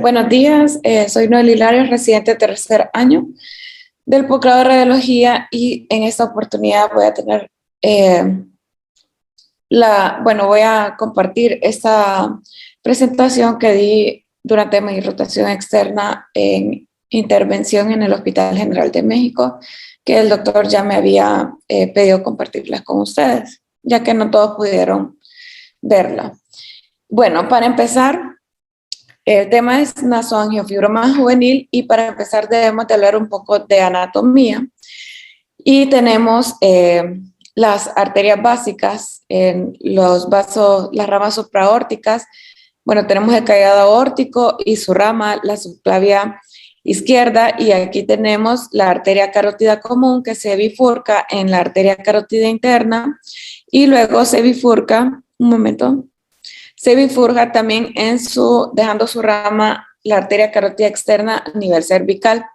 Buenos días, soy Noel Hilario, residente de tercer año del posgrado de radiología y en esta oportunidad voy a tener voy a compartir esta presentación que di durante mi rotación externa en intervención en el Hospital General de México, que el doctor ya me había pedido compartirlas con ustedes, ya que no todos pudieron verla. Bueno, para empezar, el tema es nasoangiofibroma juvenil y para empezar debemos de hablar un poco de anatomía. Y tenemos las arterias básicas, en los vasos, las ramas supraórticas. Bueno, tenemos el callado aórtico y su rama, la subclavia izquierda, y aquí tenemos la arteria carótida común que se bifurca en la arteria carótida interna y luego se bifurca, se bifurca también dejando su rama la arteria carótida externa a nivel cervical.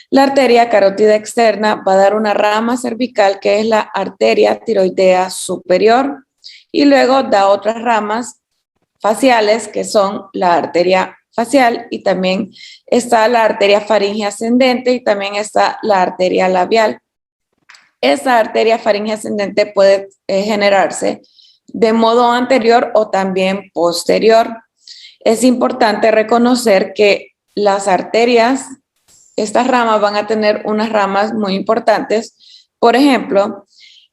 La arteria carótida externa va a dar una rama cervical que es la arteria tiroidea superior y luego da otras ramas faciales que son la arteria facial y también está la arteria faríngea ascendente y también está la arteria labial. Esa arteria faríngea ascendente puede generarse de modo anterior o también posterior. Es importante reconocer que las arterias, estas ramas van a tener unas ramas muy importantes. Por ejemplo,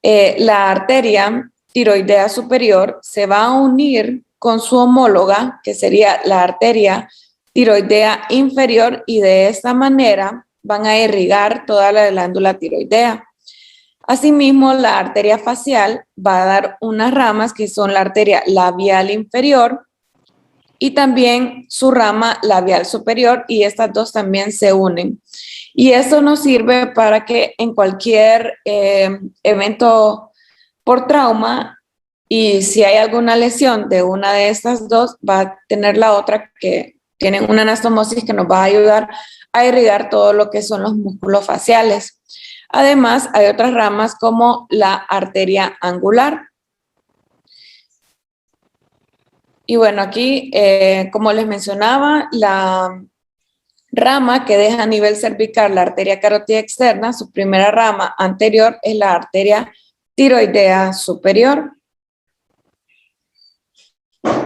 la arteria tiroidea superior se va a unir con su homóloga, que sería la arteria tiroidea inferior, y de esta manera van a irrigar toda la glándula tiroidea. Asimismo, la arteria facial va a dar unas ramas que son la arteria labial inferior y también su rama labial superior, y estas dos también se unen. Y esto nos sirve para que en cualquier evento por trauma, y si hay alguna lesión de una de estas dos, va a tener la otra que tiene una anastomosis que nos va a ayudar a irrigar todo lo que son los músculos faciales. Además, hay otras ramas como la arteria angular. Y bueno, aquí, como les mencionaba, la rama que deja a nivel cervical la arteria carótida externa, su primera rama anterior es la arteria tiroidea superior.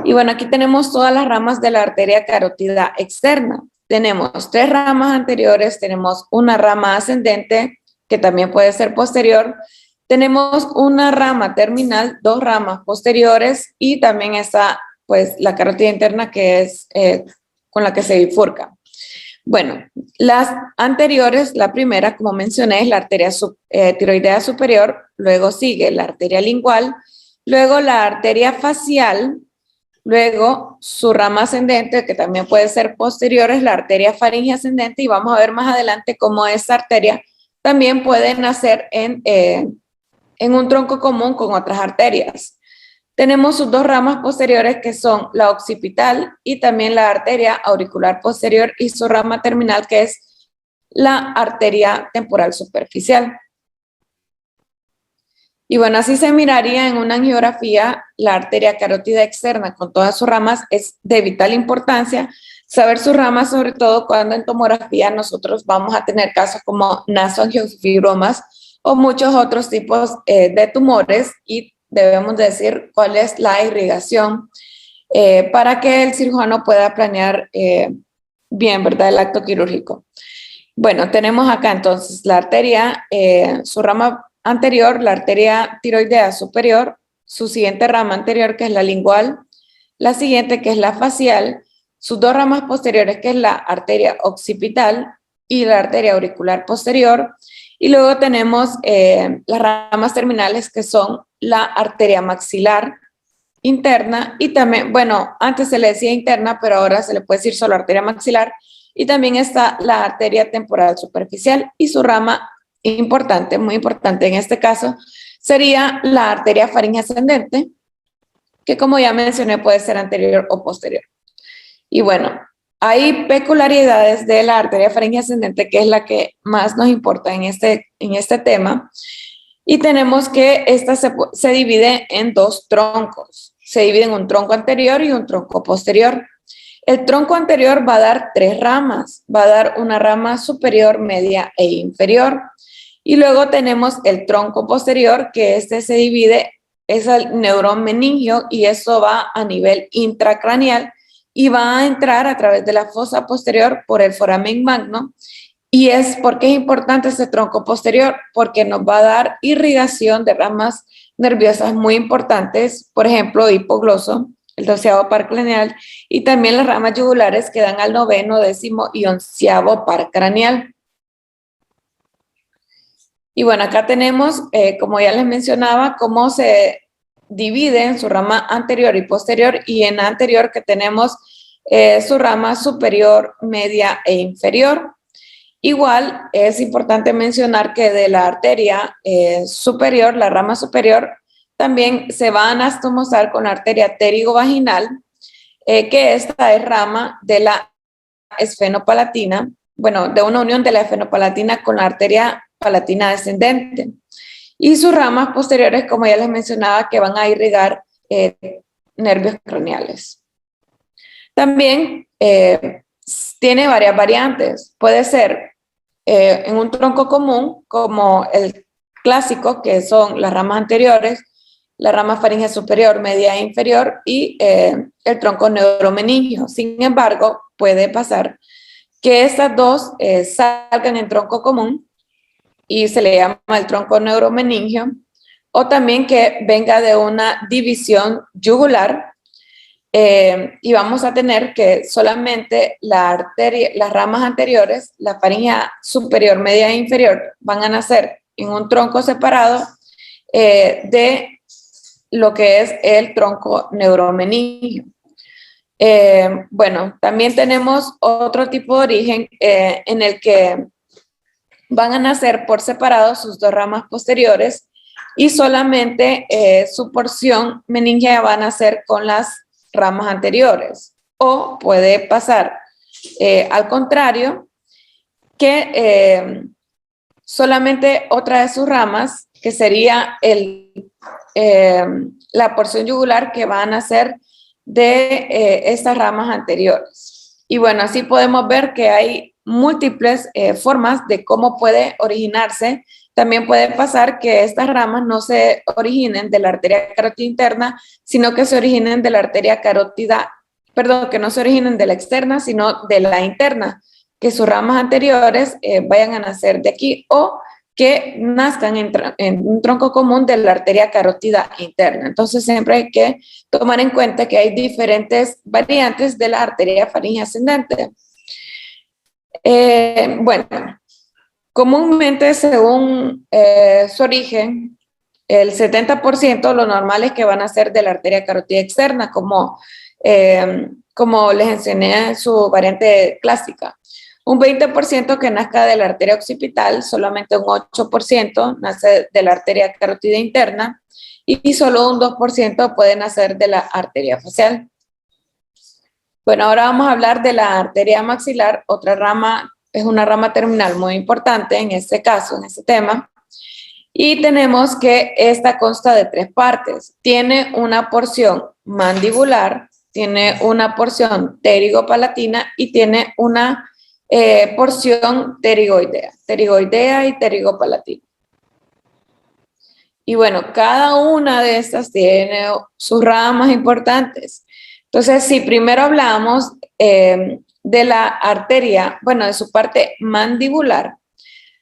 Y bueno, aquí tenemos todas las ramas de la arteria carótida externa. Tenemos 3 ramas anteriores, tenemos una rama ascendente, que también puede ser posterior. Tenemos una rama terminal, 2 ramas posteriores y también está pues la carótida interna que es con la que se bifurca. Bueno, las anteriores, la primera, como mencioné, es la arteria tiroidea superior, luego sigue la arteria lingual, luego la arteria facial, luego su rama ascendente, que también puede ser posterior, es la arteria faríngea ascendente, y vamos a ver más adelante cómo esta arteria también puede nacer en un tronco común con otras arterias. Tenemos sus 2 ramas posteriores que son la occipital y también la arteria auricular posterior y su rama terminal que es la arteria temporal superficial. Y bueno, así se miraría en una angiografía la arteria carótida externa con todas sus ramas. Es de vital importancia saber sus ramas, sobre todo cuando en tomografía nosotros vamos a tener casos como nasoangiofibromas o muchos otros tipos de tumores, y debemos decir cuál es la irrigación para que el cirujano pueda planear bien, ¿verdad?, el acto quirúrgico. Bueno, tenemos acá entonces la arteria, su rama anterior, la arteria tiroidea superior, su siguiente rama anterior que es la lingual, la siguiente que es la facial, sus 2 ramas posteriores que es la arteria occipital y la arteria auricular posterior, y luego tenemos las ramas terminales que son la arteria maxilar interna y también, bueno, antes se le decía interna, pero ahora se le puede decir solo arteria maxilar, y también está la arteria temporal superficial y su rama importante, muy importante en este caso, sería la arteria faríngea ascendente, que como ya mencioné puede ser anterior o posterior. Y bueno, hay peculiaridades de la arteria faríngea ascendente que es la que más nos importa en este tema, y tenemos que esta se divide en 2 troncos, se divide en un tronco anterior y un tronco posterior. El tronco anterior va a dar 3 ramas, va a dar una rama superior, media e inferior. Y luego tenemos el tronco posterior, que este se divide, es el neurón meningio, y eso va a nivel intracraneal y va a entrar a través de la fosa posterior por el foramen magno. Y es porque es importante este tronco posterior, porque nos va a dar irrigación de ramas nerviosas muy importantes, por ejemplo, hipogloso, el 12º par craneal, y también las ramas yugulares que dan al 9º, 10º y 11º par craneal. Y bueno, acá tenemos, como ya les mencionaba, cómo se divide en su rama anterior y posterior, y en la anterior que tenemos su rama superior, media e inferior. Igual es importante mencionar que de la arteria superior, la rama superior, también se va a anastomosar con la arteria pterigovaginal, que esta es rama de la esfenopalatina, bueno, de una unión de la esfenopalatina con la arteria palatina descendente. Y sus ramas posteriores, como ya les mencionaba, que van a irrigar nervios craneales. También tiene varias variantes. Puede ser en un tronco común, como el clásico, que son las ramas anteriores, la rama faríngea superior, media e inferior, y el tronco neuromeningio. Sin embargo, puede pasar que estas dos salgan en tronco común y se le llama el tronco neuromeningio, o también que venga de una división yugular, y vamos a tener que solamente la arteria, las ramas anteriores, la faríngea superior, media e inferior, van a nacer en un tronco separado de lo que es el tronco neuromeningio. Bueno, también tenemos otro tipo de origen en el que van a nacer por separado sus dos ramas posteriores y solamente su porción meningia va a nacer con las ramas anteriores. O puede pasar al contrario, que solamente otra de sus ramas, que sería la porción yugular, que va a nacer de estas ramas anteriores. Y bueno, así podemos ver que hay múltiples formas de cómo puede originarse. También puede pasar que estas ramas no se originen de la arteria carótida interna, sino que se originen de la arteria carótida, perdón, que no se originen de la externa, sino de la interna, que sus ramas anteriores vayan a nacer de aquí, o que nazcan en un tronco común de la arteria carótida interna. Entonces siempre hay que tomar en cuenta que hay diferentes variantes de la arteria faríngea ascendente. Bueno, comúnmente según su origen, el 70% lo normal es que van a ser de la arteria carótida externa, como les enseñé en su variante clásica. Un 20% que nazca de la arteria occipital, solamente un 8% nace de la arteria carótida interna y solo un 2% puede nacer de la arteria facial. Bueno, ahora vamos a hablar de la arteria maxilar, otra rama, es una rama terminal muy importante en este caso, en este tema. Y tenemos que esta consta de 3 partes. Tiene una porción mandibular, tiene una porción pterigopalatina y tiene una porción pterigoidea y pterigopalatina. Y bueno, cada una de estas tiene sus ramas importantes. Entonces, si primero hablamos de la arteria, bueno, de su parte mandibular,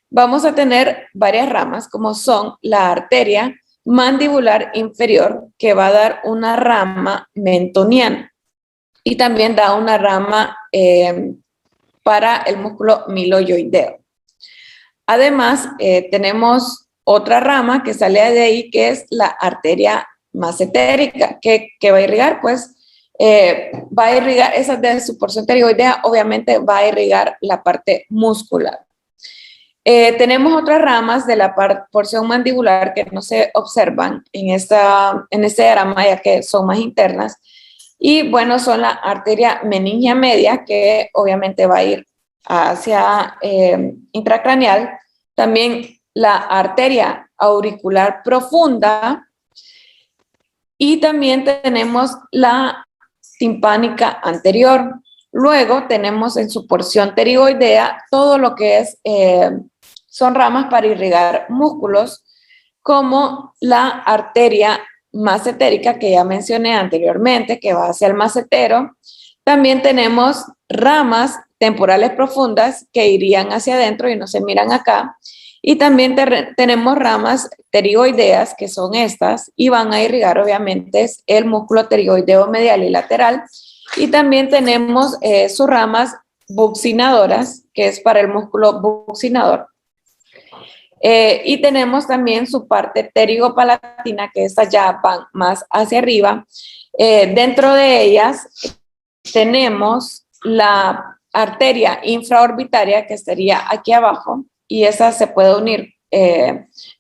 vamos a tener varias ramas, como son la arteria mandibular inferior, que va a dar una rama mentoniana, y también da una rama para el músculo miloioideo. Además, tenemos otra rama que sale de ahí, que es la arteria massetérica, que va a irrigar, pues, va a irrigar, esa de su porción pterigoidea, obviamente va a irrigar la parte muscular. Tenemos otras ramas de la porción mandibular que no se observan en este diagrama, ya que son más internas. Y bueno, son la arteria meningia media, que obviamente va a ir hacia intracraneal. También la arteria auricular profunda. Y también tenemos la timpánica anterior. Luego tenemos en su porción pterigoidea todo lo que es, son ramas para irrigar músculos, como la arteria macetérica que ya mencioné anteriormente, que va hacia el macetero. También tenemos ramas temporales profundas que irían hacia adentro y no se miran acá. Y también tenemos ramas pterigoideas, que son estas, y van a irrigar obviamente el músculo pterigoideo medial y lateral. Y también tenemos sus ramas buccinadoras, que es para el músculo buccinador. Y tenemos también su parte pterigopalatina, que estas ya van más hacia arriba. Dentro de ellas tenemos la arteria infraorbitaria, que estaría aquí abajo, y esa se puede unir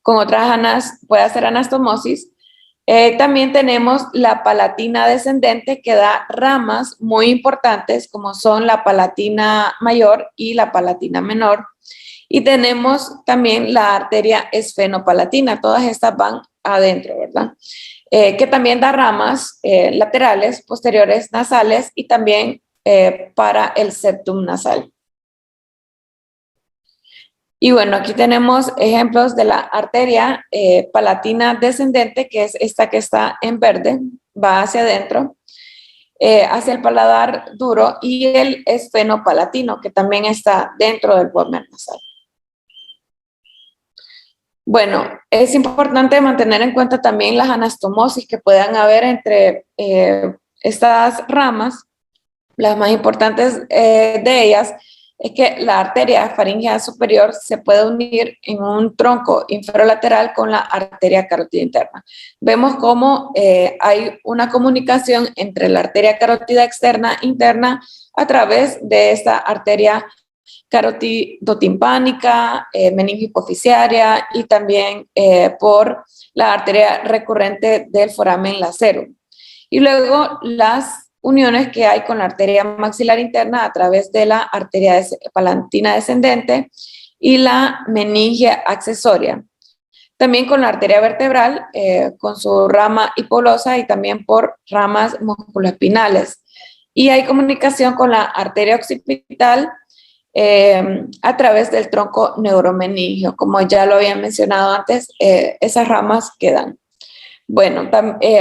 con otras puede hacer anastomosis. También tenemos la palatina descendente, que da ramas muy importantes, como son la palatina mayor y la palatina menor. Y tenemos también la arteria esfenopalatina, todas estas van adentro, ¿verdad? Que también da ramas laterales, posteriores, nasales y también para el septum nasal. Y bueno, aquí tenemos ejemplos de la arteria palatina descendente, que es esta que está en verde, va hacia adentro, hacia el paladar duro, y el esfenopalatino, que también está dentro del borde nasal. Bueno, es importante mantener en cuenta también las anastomosis que puedan haber entre estas ramas. Las más importantes de ellas es que la arteria faríngea superior se puede unir en un tronco inferolateral con la arteria carótida interna. Vemos cómo hay una comunicación entre la arteria carótida externa interna a través de esta arteria carotidotimpánica, meningohipoficiaria y también por la arteria recurrente del foramen lacero. Y luego las uniones que hay con la arteria maxilar interna a través de la arteria palatina descendente y la meninge accesoria. También con la arteria vertebral, con su rama hipoglosal y también por ramas musculoespinales. Y hay comunicación con la arteria occipital a través del tronco neuromeningio. Como ya lo había mencionado antes, esas ramas quedan. Bueno,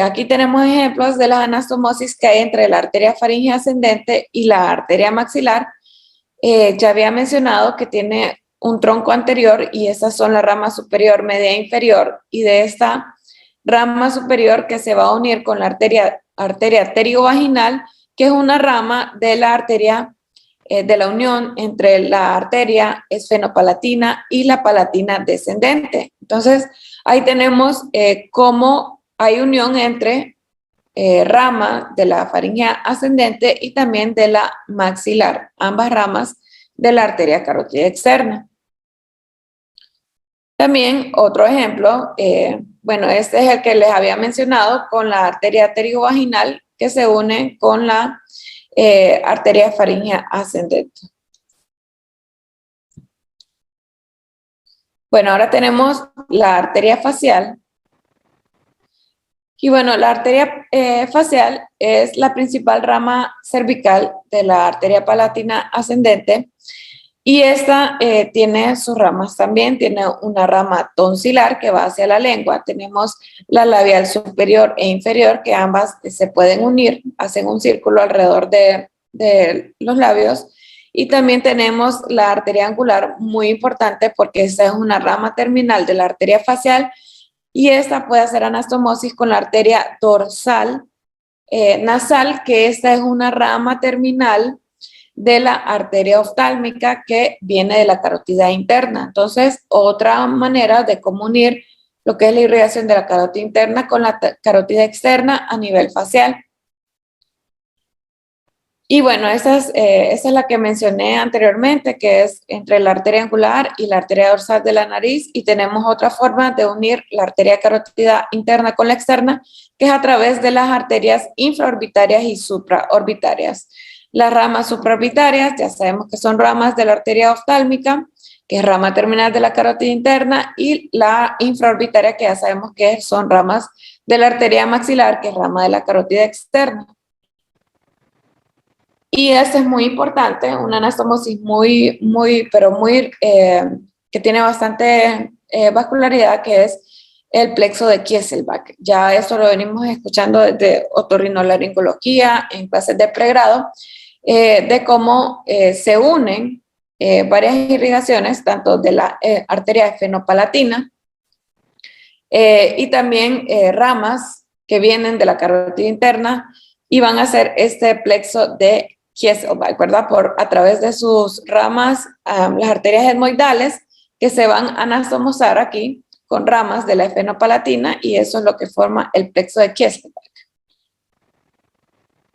aquí tenemos ejemplos de las anastomosis que hay entre la arteria faríngea ascendente y la arteria maxilar. Ya había mencionado que tiene un tronco anterior y estas son la rama superior, media e inferior, y de esta rama superior que se va a unir con la arteria pterigovaginal, que es una rama de la arteria de la unión entre la arteria esfenopalatina y la palatina descendente. Entonces, ahí tenemos cómo hay unión entre rama de la faríngea ascendente y también de la maxilar, ambas ramas de la arteria carótida externa. También otro ejemplo, bueno, este es el que les había mencionado con la arteria pterigovaginal que se une con la arteria faríngea ascendente. Bueno, ahora tenemos la arteria facial. Y bueno, la arteria facial es la principal rama cervical de la arteria palatina ascendente y esta tiene sus ramas también. Tiene una rama tonsilar que va hacia la lengua. Tenemos la labial superior e inferior, que ambas se pueden unir, hacen un círculo alrededor de los labios. Y también tenemos la arteria angular, muy importante porque esta es una rama terminal de la arteria facial y esta puede hacer anastomosis con la arteria dorsal nasal, que esta es una rama terminal de la arteria oftálmica que viene de la carótida interna. Entonces, otra manera de cómo unir lo que es la irrigación de la carótida interna con la carótida externa a nivel facial. Y bueno, esa es la que mencioné anteriormente, que es entre la arteria angular y la arteria dorsal de la nariz, y tenemos otra forma de unir la arteria carótida interna con la externa, que es a través de las arterias infraorbitarias y supraorbitarias. Las ramas supraorbitarias ya sabemos que son ramas de la arteria oftálmica, que es rama terminal de la carótida interna, y la infraorbitaria, que ya sabemos que son ramas de la arteria maxilar, que es rama de la carótida externa. Y este es muy importante, una anastomosis que tiene bastante vascularidad, que es el plexo de Kieselbach. Ya esto lo venimos escuchando desde otorrinolaringología en clases de pregrado, de cómo se unen varias irrigaciones, tanto de la arteria efenopalatina y también ramas que vienen de la carótida interna y van a hacer este plexo de Kieselbach, ¿verdad? A través de sus ramas, las arterias etmoidales, que se van a anastomosar aquí con ramas de la efenopalatina, y eso es lo que forma el plexo de Kieselbach.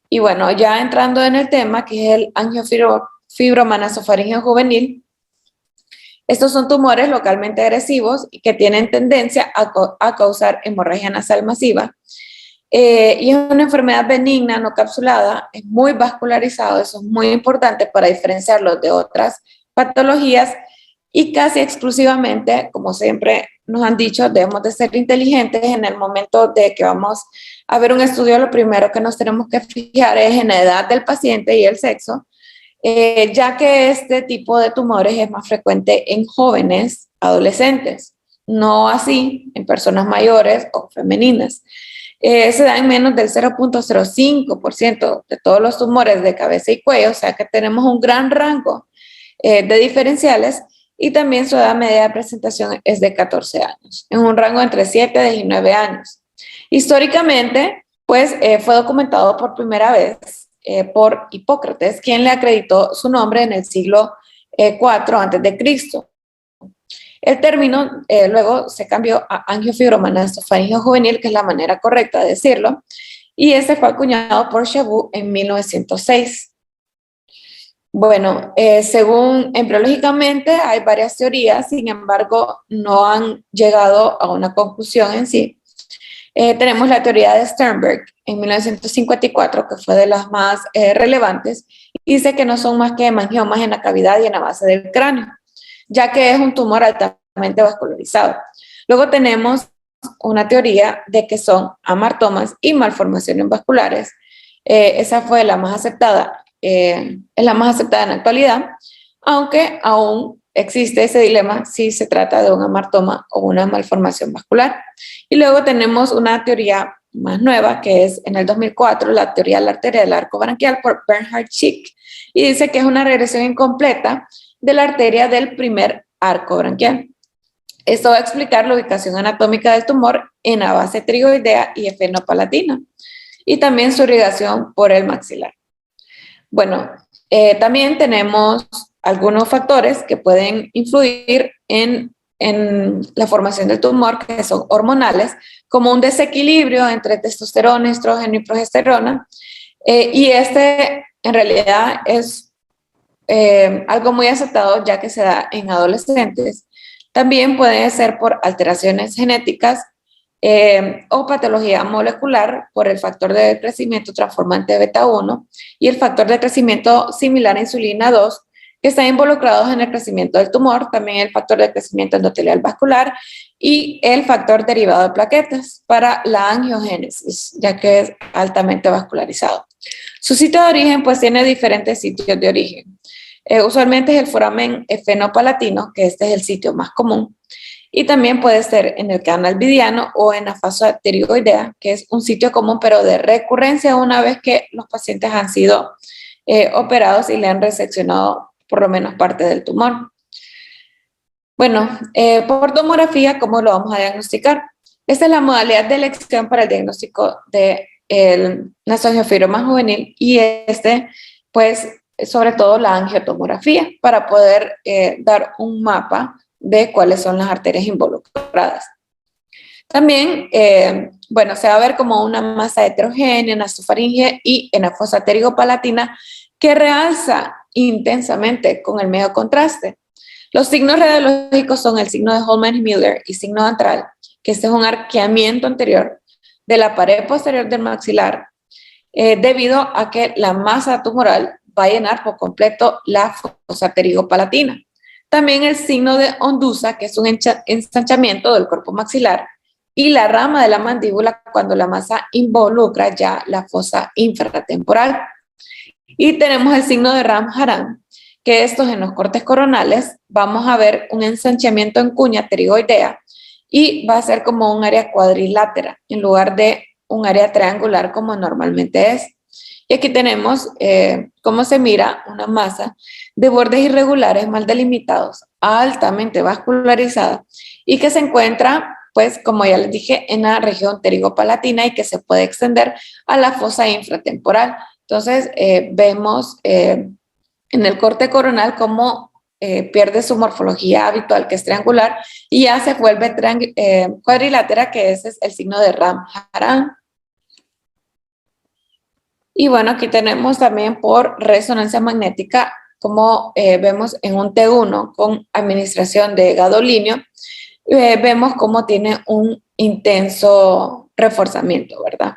Y bueno, ya entrando en el tema, que es el angiofibroma nasofaringeo juvenil, estos son tumores localmente agresivos y que tienen tendencia a causar hemorragia nasal masiva. Y es una enfermedad benigna, no capsulada, es muy vascularizado, eso es muy importante para diferenciarlo de otras patologías, y casi exclusivamente, como siempre nos han dicho, debemos de ser inteligentes en el momento de que vamos a ver un estudio. Lo primero que nos tenemos que fijar es en la edad del paciente y el sexo, ya que este tipo de tumores es más frecuente en jóvenes adolescentes, no así en personas mayores o femeninas. Se da en menos del 0.05% de todos los tumores de cabeza y cuello, o sea que tenemos un gran rango de diferenciales, y también su edad media de presentación es de 14 años, en un rango entre 7 y 19 años. Históricamente, pues fue documentado por primera vez por Hipócrates, quien le acreditó su nombre en el siglo IV a.C. El término luego se cambió a angiofibroma nasofaringeo juvenil, que es la manera correcta de decirlo, y ese fue acuñado por Chabot en 1906. Bueno, según embriológicamente hay varias teorías, sin embargo no han llegado a una conclusión en sí. Tenemos la teoría de Sternberg en 1954, que fue de las más relevantes, y dice que no son más que hemangiomas en la cavidad y en la base del cráneo, ya que es un tumor altamente vascularizado. Luego tenemos una teoría de que son amartomas y malformaciones vasculares. Esa fue la más aceptada, es la más aceptada en la actualidad, aunque aún existe ese dilema si se trata de un amartoma o una malformación vascular. Y luego tenemos una teoría más nueva, que es en el 2004, la teoría de la arteria del arco branquial por Bernhard Schick, y dice que es una regresión incompleta de la arteria del primer arco branquial. Esto va a explicar la ubicación anatómica del tumor en la base trigoidea y efenopalatina, y también su irrigación por el maxilar. Bueno, también tenemos algunos factores que pueden influir en la formación del tumor, que son hormonales, como un desequilibrio entre testosterona, estrógeno y progesterona, y este en realidad es algo muy aceptado, ya que se da en adolescentes. También puede ser por alteraciones genéticas o patología molecular por el factor de crecimiento transformante beta 1 y el factor de crecimiento similar a insulina 2, que están involucrados en el crecimiento del tumor, también el factor de crecimiento endotelial vascular y el factor derivado de plaquetas para la angiogénesis, ya que es altamente vascularizado. Su sitio de origen pues tiene diferentes sitios de origen. Usualmente es el foramen efenopalatino, que este es el sitio más común, y también puede ser en el canal vidiano o en la fosa pterigoidea, que es un sitio común pero de recurrencia una vez que los pacientes han sido operados y le han reseccionado por lo menos parte del tumor. Bueno, por tomografía, ¿cómo lo vamos a diagnosticar? Esta es la modalidad de elección para el diagnóstico del nasoangiofibroma juvenil, y pues, sobre todo la angiotomografía, para poder dar un mapa de cuáles son las arterias involucradas. También, bueno, se va a ver como una masa heterogénea, nasofaringea y en la fosa pterigopalatina, que realza intensamente con el medio contraste. Los signos radiológicos son el signo de Holman y Miller y signo antral, que este es un arqueamiento anterior de la pared posterior del maxilar, debido a que la masa tumoral va a llenar por completo la fosa pterigopalatina. También el signo de Onduza, que es un ensanchamiento del cuerpo maxilar, y la rama de la mandíbula cuando la masa involucra ya la fosa infratemporal. Y tenemos el signo de Ram-Haran, que estos en los cortes coronales vamos a ver un ensanchamiento en cuña pterigoidea y va a ser como un área cuadrilátera en lugar de un área triangular como normalmente es. Y aquí tenemos cómo se mira una masa de bordes irregulares mal delimitados, altamente vascularizada y que se encuentra, pues como ya les dije, en la región pterigopalatina y que se puede extender a la fosa infratemporal. Entonces vemos en el corte coronal cómo pierde su morfología habitual, que es triangular, y ya se vuelve cuadrilátera, que ese es el signo de Ram-Haran. Y bueno, aquí tenemos también por resonancia magnética, como vemos en un T1 con administración de gadolinio, vemos cómo tiene un intenso reforzamiento, ¿verdad?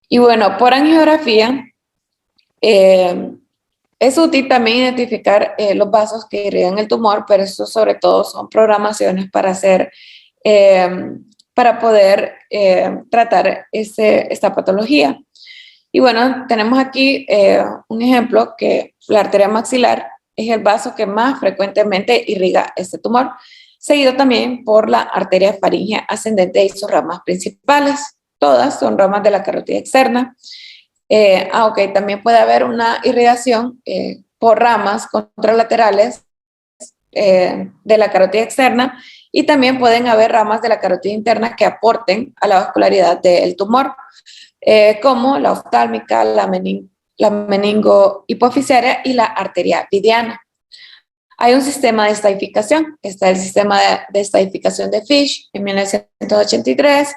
Y bueno, por angiografía, es útil también identificar los vasos que irrigan el tumor, pero eso sobre todo son programaciones para hacer, para poder tratar esta patología. Y bueno, tenemos aquí un ejemplo que la arteria maxilar es el vaso que más frecuentemente irriga este tumor, seguido también por la arteria faríngea ascendente y sus ramas principales. Todas son ramas de la carótida externa. Ok, también puede haber una irrigación por ramas contralaterales de la carótida externa y también pueden haber ramas de la carótida interna que aporten a la vascularidad del tumor, como la oftálmica, la meningo-hipoficiaria y la arteria vidiana. Hay un sistema de estadificación, está el sistema de estadificación de Fish en 1983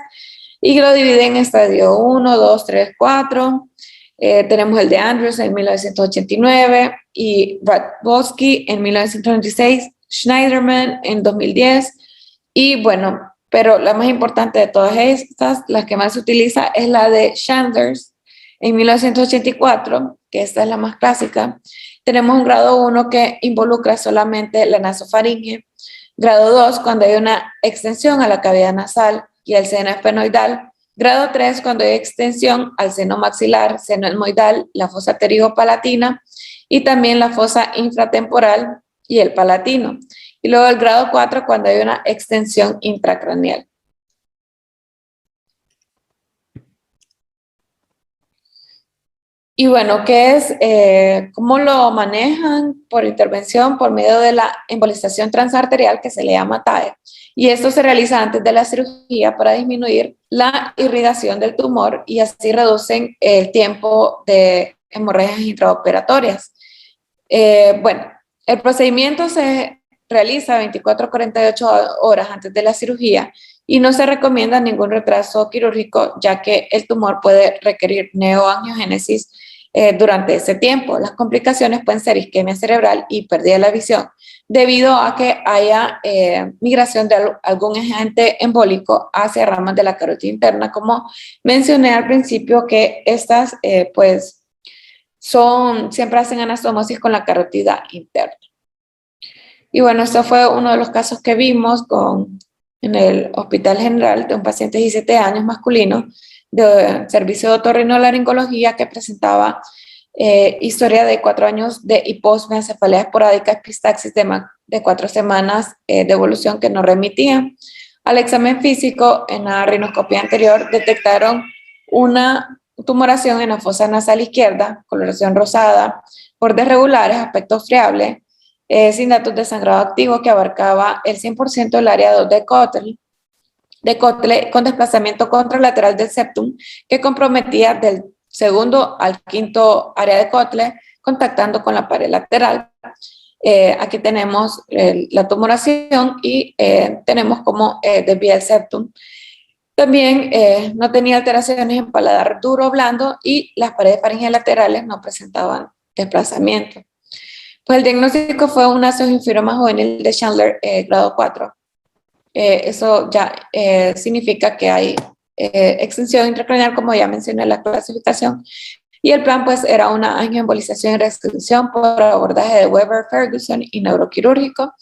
y lo divide en estadio 1, 2, 3, 4. Tenemos el de Andrews en 1989 y Radbowski en 1996, Schneiderman en 2010 y bueno, pero la más importante de todas estas, la que más se utiliza es la de Chandlers en 1984, que esta es la más clásica. Tenemos un grado 1 que involucra solamente la nasofaringe, grado 2 cuando hay una extensión a la cavidad nasal y el seno esfenoidal, grado 3 cuando hay extensión al seno maxilar, seno etmoidal, la fosa pterigopalatina y también la fosa infratemporal y el palatino. Y luego el grado 4 cuando hay una extensión intracraneal. Y bueno, ¿qué es? ¿Cómo lo manejan? Por intervención, por medio de la embolización transarterial que se le llama TAE. Y esto se realiza antes de la cirugía para disminuir la irrigación del tumor y así reducen el tiempo de hemorragias intraoperatorias. Bueno, el procedimiento se realiza 24 a 48 horas antes de la cirugía y no se recomienda ningún retraso quirúrgico, ya que el tumor puede requerir neoangiogénesis durante ese tiempo. Las complicaciones pueden ser isquemia cerebral y pérdida de la visión, debido a que haya migración de algún agente embólico hacia ramas de la carótida interna, como mencioné al principio, que estas pues siempre hacen anastomosis con la carótida interna. Y bueno, esto fue uno de los casos que vimos en el Hospital General de un paciente de 17 años masculino de servicio de otorrinolaringología que presentaba historia de 4 años de hiposmia, cefalea esporádica, epistaxis de 4 semanas de evolución que no remitía. Al examen físico, en la rinoscopía anterior, detectaron una tumoración en la fosa nasal izquierda, coloración rosada, bordes regulares, aspecto friable, sin datos de sangrado activo que abarcaba el 100% del área 2 de Kotle, con desplazamiento contralateral del septum que comprometía del segundo al quinto área de Kotle, contactando con la pared lateral. Aquí tenemos la tumoración y tenemos cómo desvía el septum. También no tenía alteraciones en paladar duro o blando y las paredes faringeas laterales no presentaban desplazamiento. Pues el diagnóstico fue un nasogingioma juvenil de Chandler grado 4. Eso ya significa que hay extensión intracraneal, como ya mencioné en la clasificación, y el plan pues era una angioembolización y restricción por abordaje de Weber, Ferguson y neuroquirúrgico.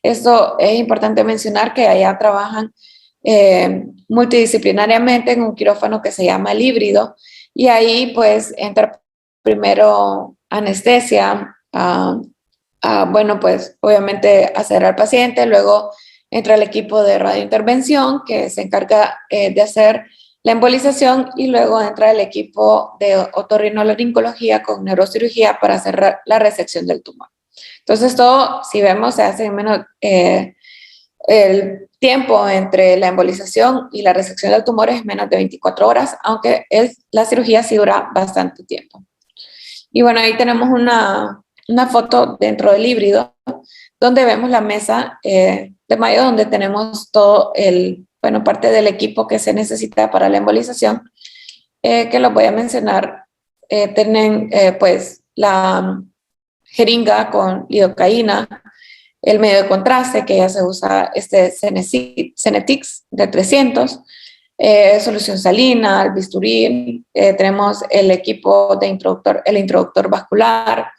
Esto es importante mencionar que allá trabajan multidisciplinariamente en un quirófano que se llama el híbrido, Y ahí pues entra primero anestesia, bueno, pues obviamente hacer al paciente, luego entra el equipo de radiointervención que se encarga de hacer la embolización y luego entra el equipo de otorrinolaringología con neurocirugía para hacer la resección del tumor. Entonces todo, si vemos, se hace en menos, el tiempo entre la embolización y la resección del tumor es menos de 24 horas, aunque la cirugía sí dura bastante tiempo. Y bueno, ahí tenemos una foto dentro del híbrido, donde vemos la mesa de Mayo, donde tenemos todo bueno, parte del equipo que se necesita para la embolización, que los voy a mencionar. Tienen pues la jeringa con lidocaína, el medio de contraste, que ya se usa Cenetix de 300, solución salina, el bisturí, tenemos el equipo de el introductor vascular,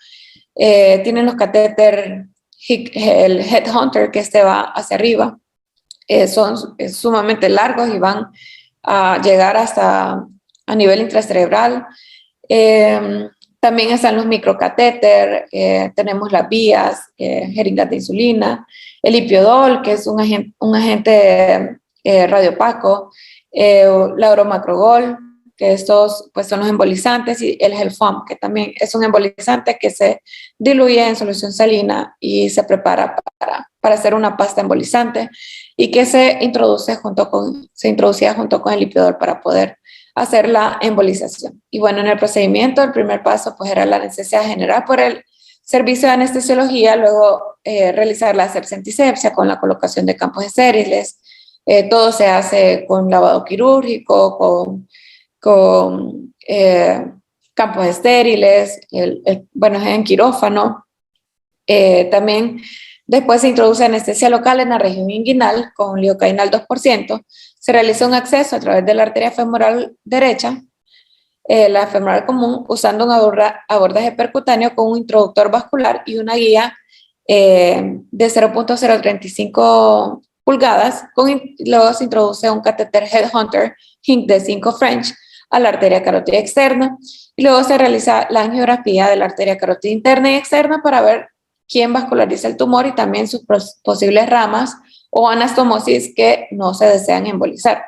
tienen los catéter, el Headhunter que va hacia arriba, son sumamente largos y van a llegar hasta a nivel intracerebral. También están los microcatéter, tenemos las vías, jeringas de insulina, el ipiodol, que es un agente radiopaco, la oromacrogol, que estos pues, son los embolizantes, y el Helfam, que también es un embolizante que se diluye en solución salina y se prepara para hacer una pasta embolizante y que se introducía junto con el ipiodol para poder hacer la embolización. Y bueno, en el procedimiento, el primer paso pues era la anestesia general por el servicio de anestesiología, luego realizar la sepsia con la colocación de campos estériles. Todo se hace con lavado quirúrgico, con campos estériles, bueno, es en quirófano. También después se introduce anestesia local en la región inguinal con lidocaína al 2%. Se realiza un acceso a través de la arteria femoral derecha, la femoral común, usando un abordaje percutáneo con un introductor vascular y una guía de 0.035 pulgadas. Luego se introduce un catéter Headhunter HINC de 5 French a la arteria carótida externa y luego se realiza la angiografía de la arteria carótida interna y externa para ver quién vasculariza el tumor y también sus posibles ramas o anastomosis que no se desean embolizar.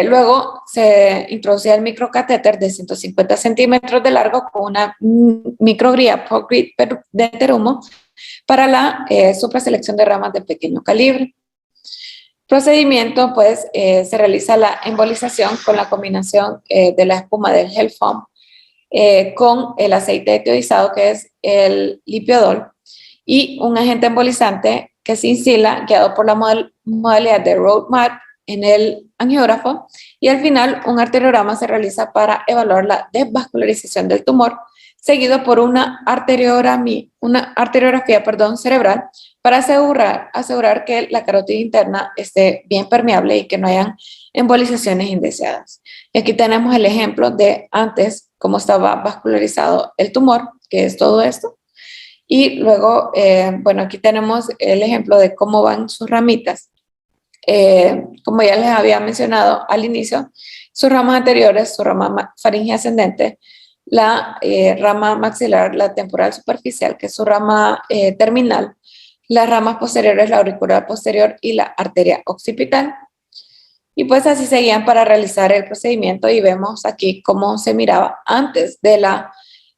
Luego se introducía el microcatéter de 150 centímetros de largo con una microgría de terumo para la supraselección de ramas de pequeño calibre. Procedimiento, pues, se realiza la embolización con la combinación de la espuma del Gel Foam con el aceite etiodizado, que es el lipiodol, y un agente embolizante que se instila, guiado por la modalidad de roadmap en el angiógrafo, y al final un arteriograma se realiza para evaluar la desvascularización del tumor, seguido por una arteriografía cerebral para asegurar que la carótida interna esté bien permeable y que no hayan embolizaciones indeseadas. Y aquí tenemos el ejemplo de antes, cómo estaba vascularizado el tumor, que es todo esto. Y luego, bueno, aquí tenemos el ejemplo de cómo van sus ramitas. Como ya les había mencionado al inicio, sus ramas anteriores, su rama faringe ascendente, la rama maxilar, la temporal superficial, que es su rama terminal, las ramas posteriores, la auricular posterior y la arteria occipital. Y pues así seguían para realizar el procedimiento y vemos aquí cómo se miraba antes de la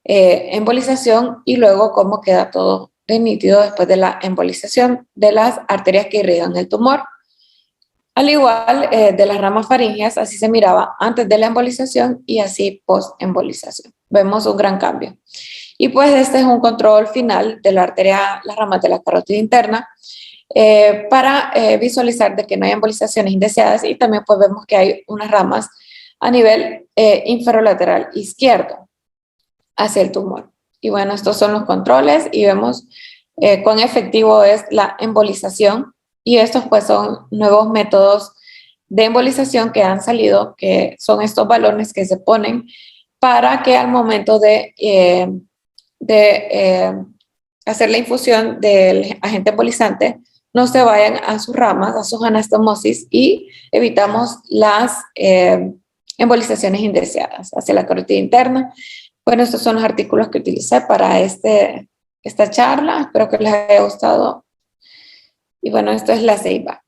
embolización y luego cómo queda todo de nítido después de la embolización de las arterias que irrigan el tumor. Al igual de las ramas faringeas, así se miraba antes de la embolización y así post-embolización. Vemos un gran cambio. Y pues este es un control final de la arteria, las ramas de la carótida interna, para visualizar de que no hay embolizaciones indeseadas y también pues vemos que hay unas ramas a nivel inferolateral izquierdo hacia el tumor. Y bueno, estos son los controles y vemos cuán efectivo es la embolización. Y estos pues son nuevos métodos de embolización que han salido, que son estos balones que se ponen para que al momento de hacer la infusión del agente embolizante no se vayan a sus ramas, a sus anastomosis y evitamos las embolizaciones indeseadas hacia la carótida interna. Bueno, estos son los artículos que utilicé para esta charla. Espero que les haya gustado. Y bueno, esto es la ceiba.